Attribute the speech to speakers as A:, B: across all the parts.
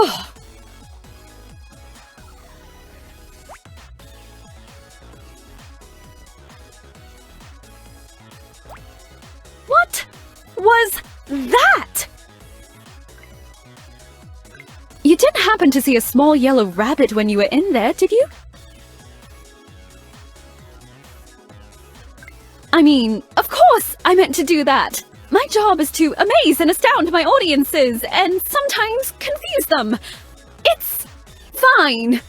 A: Oh! What was that? You didn't happen to see a small yellow rabbit when you were in there, did you? I mean, of course I meant to do that. My job is to amaze and astound my audiences and sometimes confuse them. It's fine.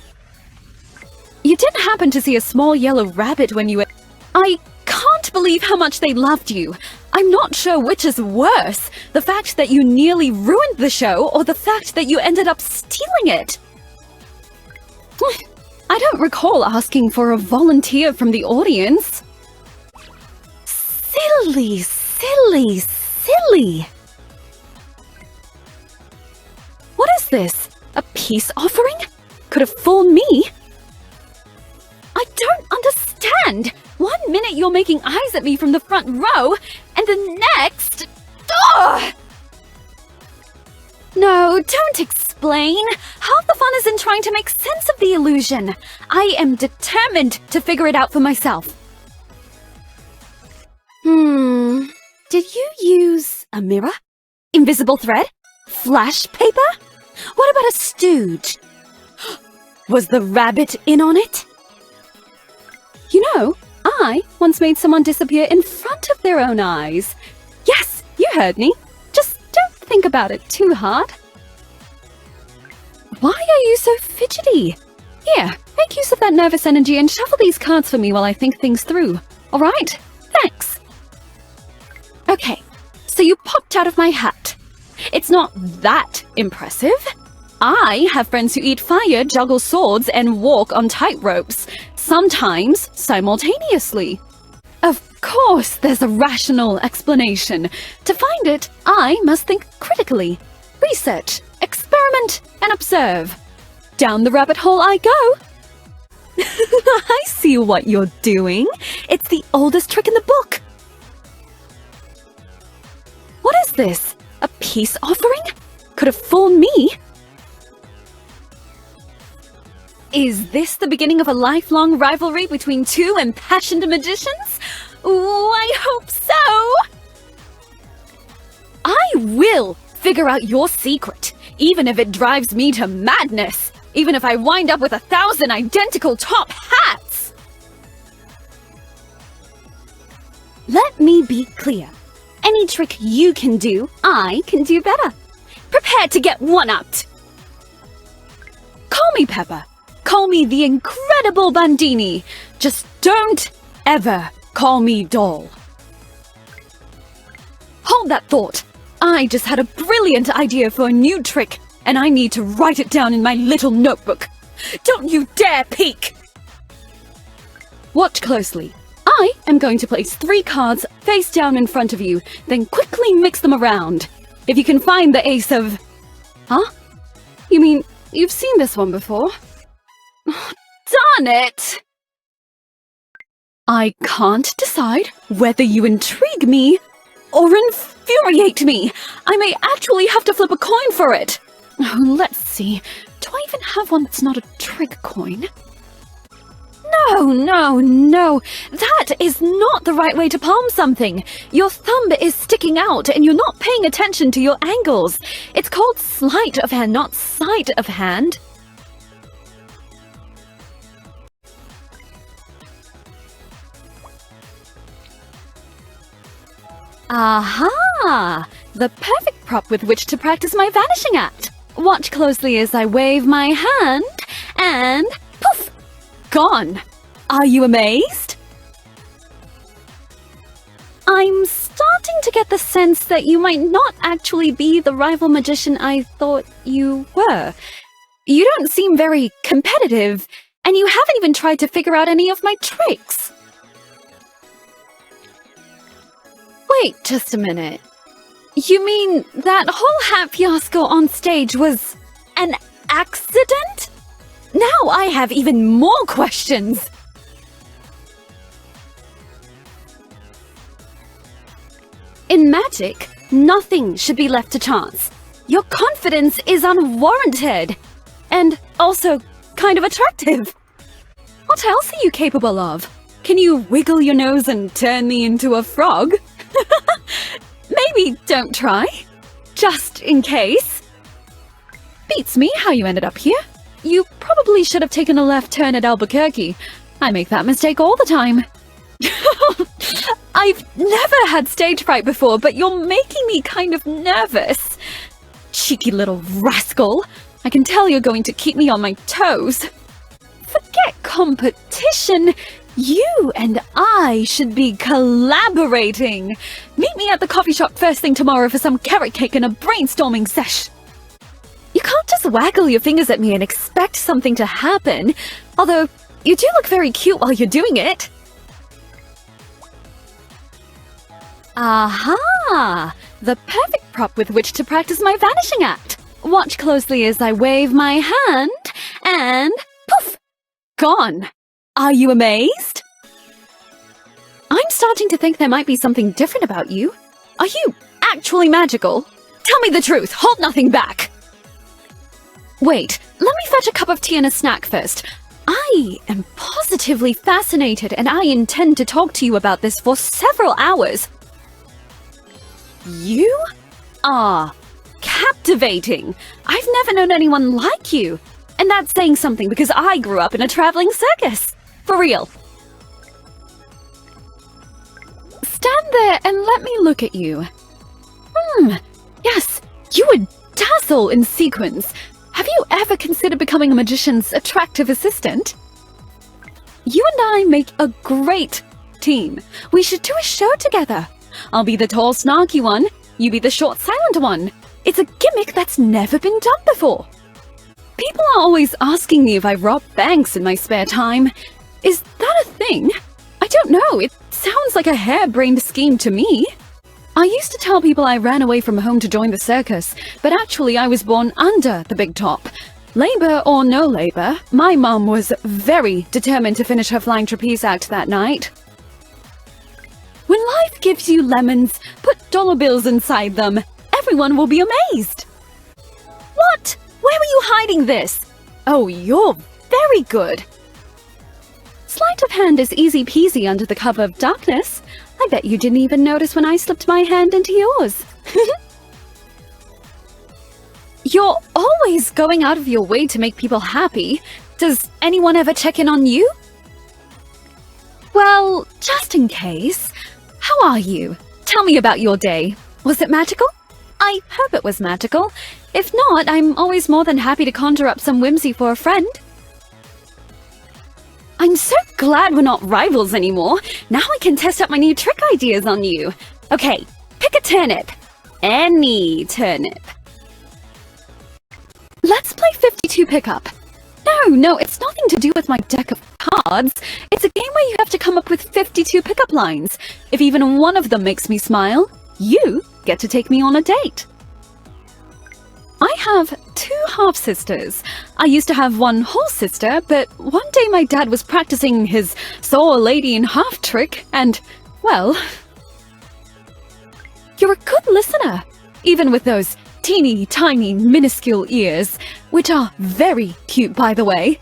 A: You didn't happen to see a small yellow rabbit when you were... I can't believe how much they loved you. I'm not sure which is worse, the fact that you nearly ruined the show or the fact that you ended up stealing it. I don't recall asking for a volunteer from the audience. Silly, silly, silly. What is this? A peace offering? Could have fooled me. I don't understand. 1 minute you're making eyes at me from the front row, and the next... Ugh! No, don't explain. Half the fun is in trying to make sense of the illusion. I am determined to figure it out for myself. Did you use a mirror? Invisible thread? Flash paper? What about a stooge? Was the rabbit in on it? You know, I once made someone disappear in front of their own eyes. Yes, you heard me. Just don't think about it too hard. Why are you so fidgety? Here, make use of that nervous energy and shuffle these cards for me while I think things through. All right? Thanks. Okay, so you popped out of my hat. It's not that impressive. I have friends who eat fire, juggle swords, and walk on tightropes, sometimes simultaneously. Of course, there's a rational explanation. To find it, I must think critically. Research, experiment, and observe. Down the rabbit hole I go. I see what you're doing. It's the oldest trick in the book. What is this? A peace offering? Could have fooled me. Is this the beginning of a lifelong rivalry between two impassioned magicians? Ooh, I hope so! I will figure out your secret, even if it drives me to madness, even if I wind up with 1,000 identical top hats! Let me be clear. Any trick you can do, I can do better. Prepare to get one-upped. Call me Pepper. Call me the incredible Bandini. Just don't ever call me Doll. Hold that thought. I just had a brilliant idea for a new trick, and I need to write it down in my little notebook. Don't you dare peek! Watch closely. I am going to place 3 cards face down in front of you, then quickly mix them around. If you can find the ace of... Huh? You mean you've seen this one before? Oh, darn it! I can't decide whether you intrigue me or infuriate me. I may actually have to flip a coin for it. Oh, let's see. Do I even have one that's not a trick coin? No. That is not the right way to palm something. Your thumb is sticking out and you're not paying attention to your angles. It's called sleight of hand, not sight of hand. Aha! The perfect prop with which to practice my vanishing act. Watch closely as I wave my hand and poof! Gone. Are you amazed? I'm starting to get the sense that you might not actually be the rival magician I thought you were. You don't seem very competitive, and you haven't even tried to figure out any of my tricks. Wait just a minute. You mean that whole hat fiasco on stage was an accident? Now I have even more questions. In magic, nothing should be left to chance. Your confidence is unwarranted. And also kind of attractive. What else are you capable of? Can you wiggle your nose and turn me into a frog? Maybe don't try. Just in case. Beats me how you ended up here. You probably should have taken a left turn at Albuquerque. I make that mistake all the time. I've never had stage fright before, but you're making me kind of nervous. Cheeky little rascal. I can tell you're going to keep me on my toes. Forget competition. You and I should be collaborating. Meet me at the coffee shop first thing tomorrow for some carrot cake and a brainstorming sesh. You can't just waggle your fingers at me and expect something to happen. Although, you do look very cute while you're doing it. Aha! The perfect prop with which to practice my vanishing act. Watch closely as I wave my hand, and poof! Gone. Are you amazed? I'm starting to think there might be something different about you. Are you actually magical? Tell me the truth, hold nothing back. Wait, let me fetch a cup of tea and a snack first. I am positively fascinated, and I intend to talk to you about this for several hours. You are captivating. I've never known anyone like you. And that's saying something because I grew up in a traveling circus. For real. Stand there and let me look at you. Yes, you would dazzle in sequins. Have you ever considered becoming a magician's attractive assistant? You and I make a great team. We should do a show together. I'll be the tall, snarky one. You be the short, silent one. It's a gimmick that's never been done before. People are always asking me if I rob banks in my spare time. Is that a thing? I don't know. It sounds like a harebrained scheme to me. I used to tell people I ran away from home to join the circus, but actually I was born under the big top. Labor or no labor, my mom was very determined to finish her flying trapeze act that night. When life gives you lemons, put dollar bills inside them. Everyone will be amazed. What? Where were you hiding this? Oh, you're very good. Sleight of hand is easy peasy under the cover of darkness. I bet you didn't even notice when I slipped my hand into yours. You're always going out of your way to make people happy. Does anyone ever check in on you? Well, just in case. How are you? Tell me about your day. Was it magical? I hope it was magical. If not, I'm always more than happy to conjure up some whimsy for a friend. I'm so glad we're not rivals anymore. Now I can test out my new trick ideas on you. Okay, pick a turnip. Any turnip. Let's play 52 pickup. No, it's nothing to do with my deck of cards. It's a game where you have to come up with 52 pickup lines. If even one of them makes me smile, you get to take me on a date. I have 2 half-sisters. I used to have one whole sister, but one day my dad was practicing his saw a lady in half trick and, well... You're a good listener, even with those teeny tiny minuscule ears, which are very cute by the way.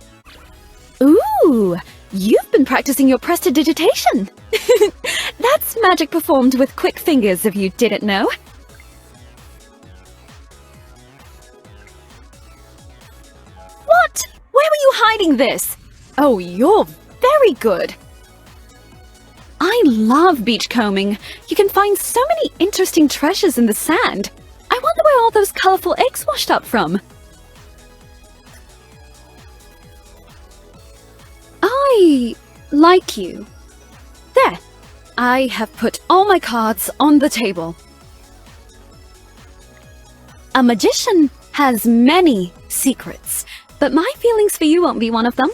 A: Ooh, you've been practicing your prestidigitation. That's magic performed with quick fingers if you didn't know. What? Where were you hiding this? Oh, you're very good. I love beachcombing. You can find so many interesting treasures in the sand. I wonder where all those colorful eggs washed up from. I like you. There. I have put all my cards on the table. A magician has many secrets, but my feelings for you won't be one of them.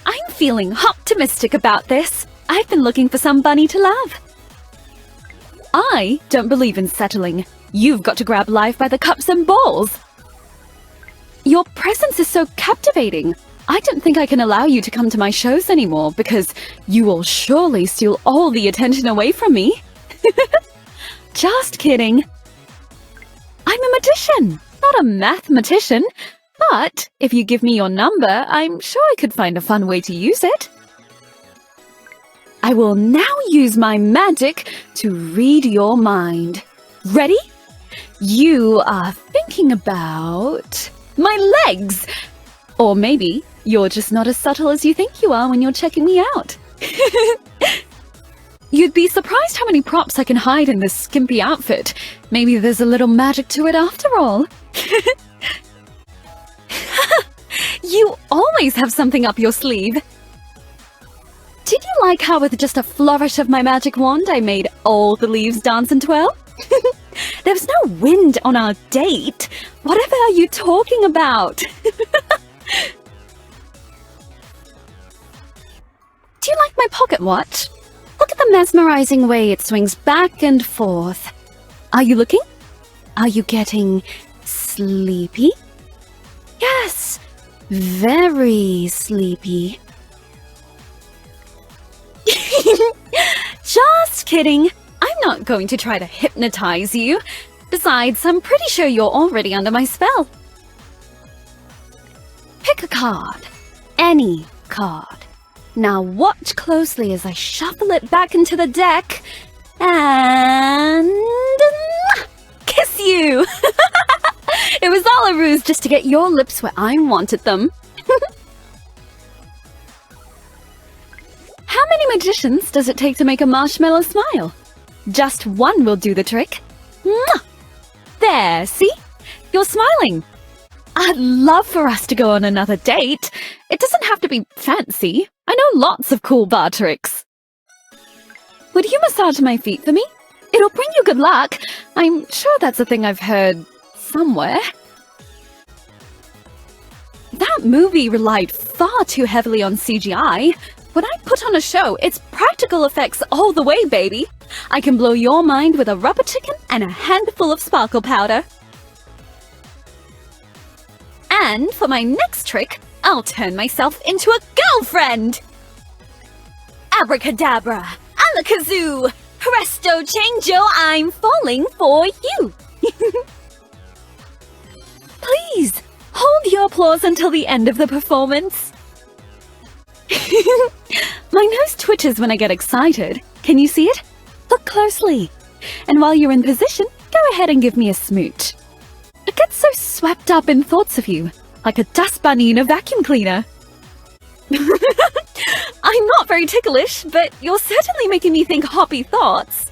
A: I'm feeling optimistic about this. I've been looking for somebody to love. I don't believe in settling. You've got to grab life by the cups and balls. Your presence is so captivating. I don't think I can allow you to come to my shows anymore because you will surely steal all the attention away from me. Just kidding. I'm a magician, not a mathematician. But if you give me your number, I'm sure I could find a fun way to use it. I will now use my magic to read your mind. Ready? You are thinking about my legs. Or maybe you're just not as subtle as you think you are when you're checking me out. You'd be surprised how many props I can hide in this skimpy outfit. Maybe there's a little magic to it after all. You always have something up your sleeve. Did you like how with just a flourish of my magic wand I made all the leaves dance and twirl? There's no wind on our date. Whatever are you talking about? Do you like my pocket watch? Look at the mesmerizing way it swings back and forth. Are you looking? Are you getting sleepy? Yes, very sleepy. Just kidding. I'm not going to try to hypnotize you. Besides, I'm pretty sure you're already under my spell. Pick a card. Any card. Now watch closely as I shuffle it back into the deck and kiss you. It was all a ruse just to get your lips where I wanted them. How many magicians does it take to make a marshmallow smile? Just one will do the trick. Mwah! There, see? You're smiling. I'd love for us to go on another date. It doesn't have to be fancy. I know lots of cool bar tricks. Would you massage my feet for me? It'll bring you good luck. I'm sure that's a thing I've heard somewhere. That movie relied far too heavily on CGI. When I put on a show, it's practical effects all the way, baby. I can blow your mind with a rubber chicken and a handful of sparkle powder. And for my next trick, I'll turn myself into a girlfriend! Abracadabra! Alakazoo! Presto changeo, I'm falling for you! Please, hold your applause until the end of the performance. My nose twitches when I get excited. Can you see it? Look closely. And while you're in position, go ahead and give me a smooch. I get so swept up in thoughts of you, like a dust bunny in a vacuum cleaner. I'm not very ticklish, but you're certainly making me think hoppy thoughts.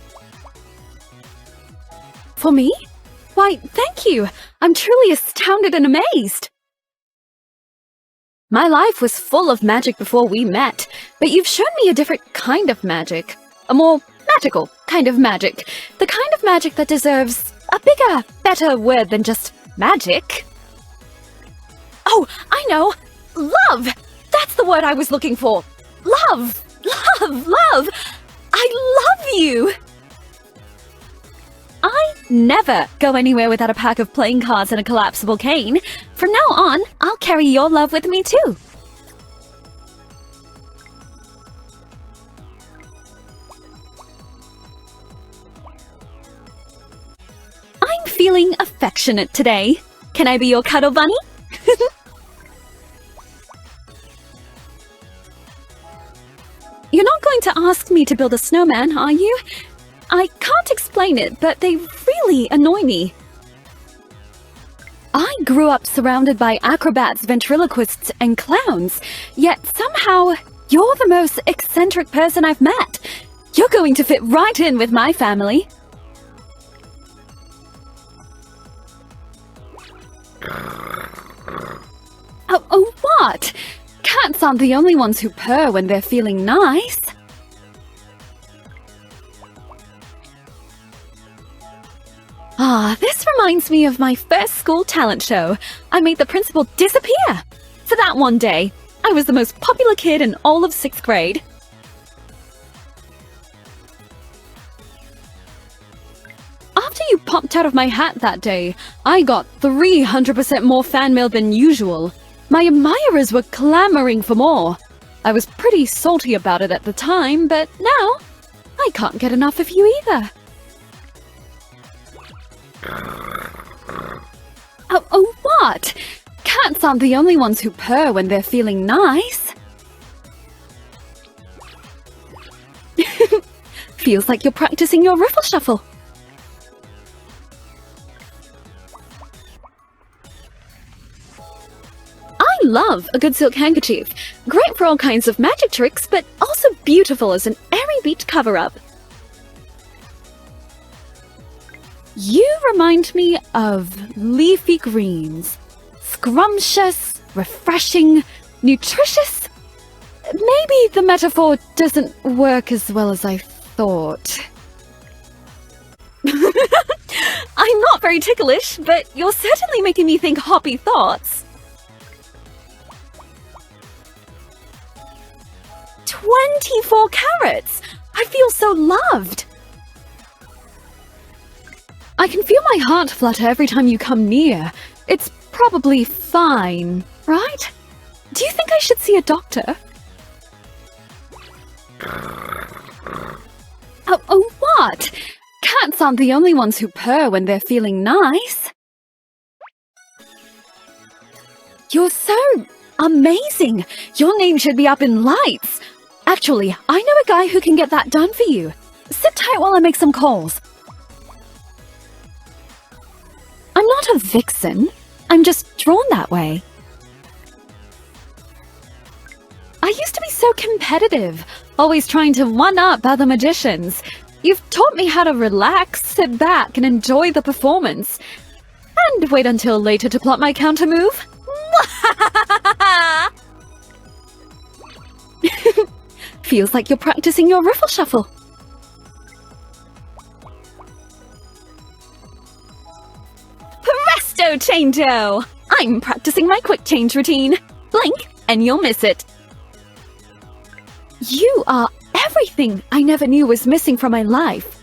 A: For me? Why, thank you. I'm truly astounded and amazed. My life was full of magic before we met, but you've shown me a different kind of magic. A more magical kind of magic. The kind of magic that deserves a bigger, better word than just magic. Oh, I know! Love! That's the word I was looking for. Love! Love! Love! I love you! I never go anywhere without a pack of playing cards and a collapsible cane. From now on, I'll carry your love with me too. I'm feeling affectionate today. Can I be your cuddle bunny? You're not going to ask me to build a snowman, are you? I can't explain it, but they really annoy me. I grew up surrounded by acrobats, ventriloquists, and clowns, yet somehow you're the most eccentric person I've met. You're going to fit right in with my family. Oh, what? Cats aren't the only ones who purr when they're feeling nice. This reminds me of my first school talent show. I made the principal disappear. For that one day, I was the most popular kid in all of 6th grade. After you popped out of my hat that day, I got 300% more fan mail than usual. My admirers were clamoring for more. I was pretty salty about it at the time, but now I can't get enough of you either. Oh, what? Cats aren't the only ones who purr when they're feeling nice. Feels like you're practicing your riffle shuffle. I love a good silk handkerchief. Great for all kinds of magic tricks, but also beautiful as an airy beach cover-up. You remind me of leafy greens. Scrumptious, refreshing, nutritious. Maybe the metaphor doesn't work as well as I thought. I'm not very ticklish, but you're certainly making me think hoppy thoughts. 24 carats! I feel so loved! I can feel my heart flutter every time you come near. It's probably fine, right? Do you think I should see a doctor? Oh, what? Cats aren't the only ones who purr when they're feeling nice. You're so amazing! Your name should be up in lights! Actually, I know a guy who can get that done for you. Sit tight while I make some calls. I'm not a vixen. I'm just drawn that way. I used to be so competitive, always trying to one-up other magicians. You've taught me how to relax, sit back, and enjoy the performance. And wait until later to plot my counter-move. Feels like you're practicing your riffle shuffle. Presto changeo! I'm practicing my quick change routine. Blink and you'll miss it. You are everything I never knew was missing from my life.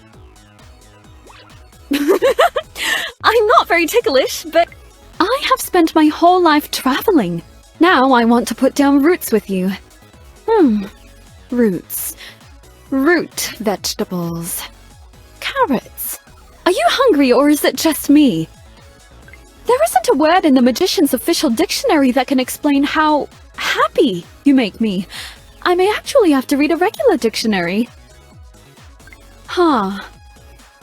A: I'm not very ticklish, but I have spent my whole life traveling. Now I want to put down roots with you. Roots. Root vegetables. Carrots. Are you hungry or is it just me? There isn't a word in the magician's official dictionary that can explain how happy you make me. I may actually have to read a regular dictionary. Huh.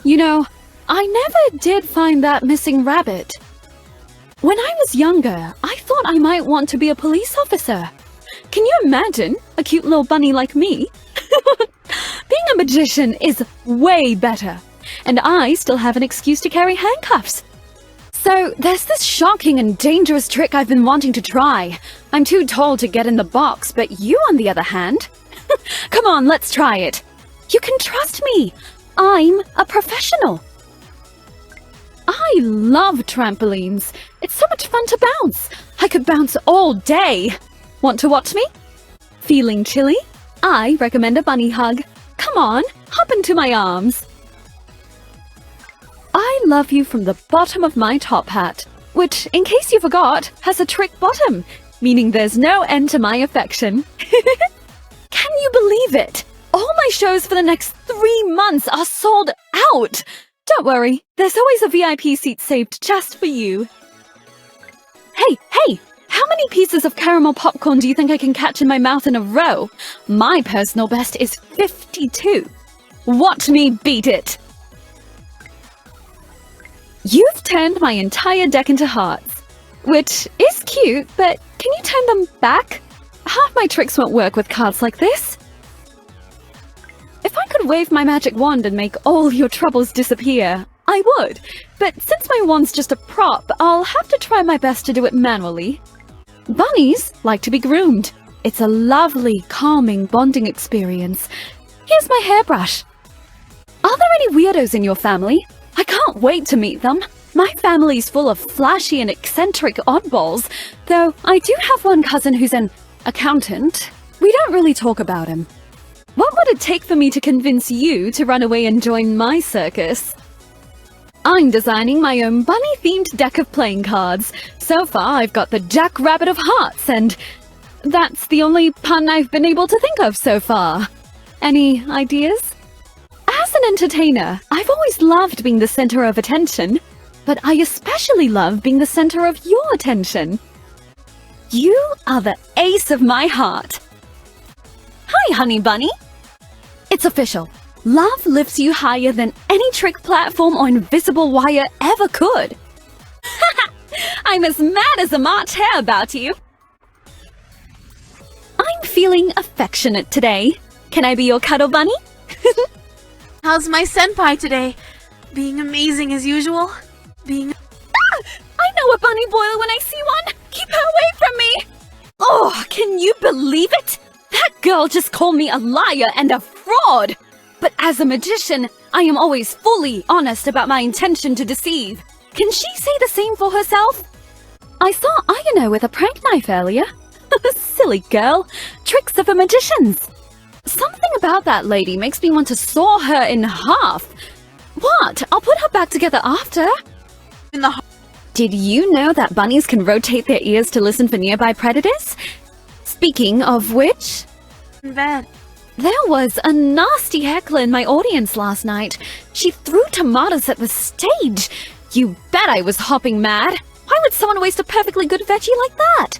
A: You know, I never did find that missing rabbit. When I was younger, I thought I might want to be a police officer. Can you imagine a cute little bunny like me? Being a magician is way better, and I still have an excuse to carry handcuffs. So there's this shocking and dangerous trick I've been wanting to try. I'm too tall to get in the box, but you, on the other hand... Come on, let's try it. You can trust me. I'm a professional. I love trampolines. It's so much fun to bounce. I could bounce all day. Want to watch me? Feeling chilly? I recommend a bunny hug. Come on, hop into my arms. I love you from the bottom of my top hat, which, in case you forgot, has a trick bottom, meaning there's no end to my affection. Can you believe it? All my shows for the next 3 months are sold out! Don't worry, there's always a VIP seat saved just for you. Hey! How many pieces of caramel popcorn do you think I can catch in my mouth in a row? My personal best is 52. Watch me beat it! You've turned my entire deck into hearts, which is cute, but can you turn them back? Half my tricks won't work with cards like this. If I could wave my magic wand and make all your troubles disappear, I would, but since my wand's just a prop, I'll have to try my best to do it manually. Bunnies like to be groomed. It's a lovely, calming bonding experience. Here's my hairbrush. Are there any weirdos in your family? I can't wait to meet them. My family's full of flashy and eccentric oddballs, though I do have one cousin who's an accountant. We don't really talk about him. What would it take for me to convince you to run away and join my circus? I'm designing my own bunny-themed deck of playing cards. So far, I've got the Jackrabbit of Hearts, and that's the only pun I've been able to think of so far. Any ideas? As an entertainer, I've always loved being the center of attention. but I especially love being the center of your attention. You are the ace of my heart. Hi, honey bunny. It's official. Love lifts you higher than any trick platform or invisible wire ever could. I'm as mad as a March hare about you. I'm feeling affectionate today. Can I be your cuddle bunny?
B: How's my senpai today? Being amazing as usual?
A: I know a bunny boil when I see one. Keep her away from me. Oh, can you believe it? That girl just called me a liar and a fraud. But as a magician, I am always fully honest about my intention to deceive. Can she say the same for herself? I saw Ayano with a prank knife earlier. Silly girl. Tricks of a magician's. Something about that lady makes me want to saw her in half. What? I'll put her back together after. Did you know that bunnies can rotate their ears to listen for nearby predators? Speaking of which,
B: There
A: was a nasty heckler in my audience last night. She threw tomatoes at the stage. You bet I was hopping mad. Why would someone waste a perfectly good veggie like that?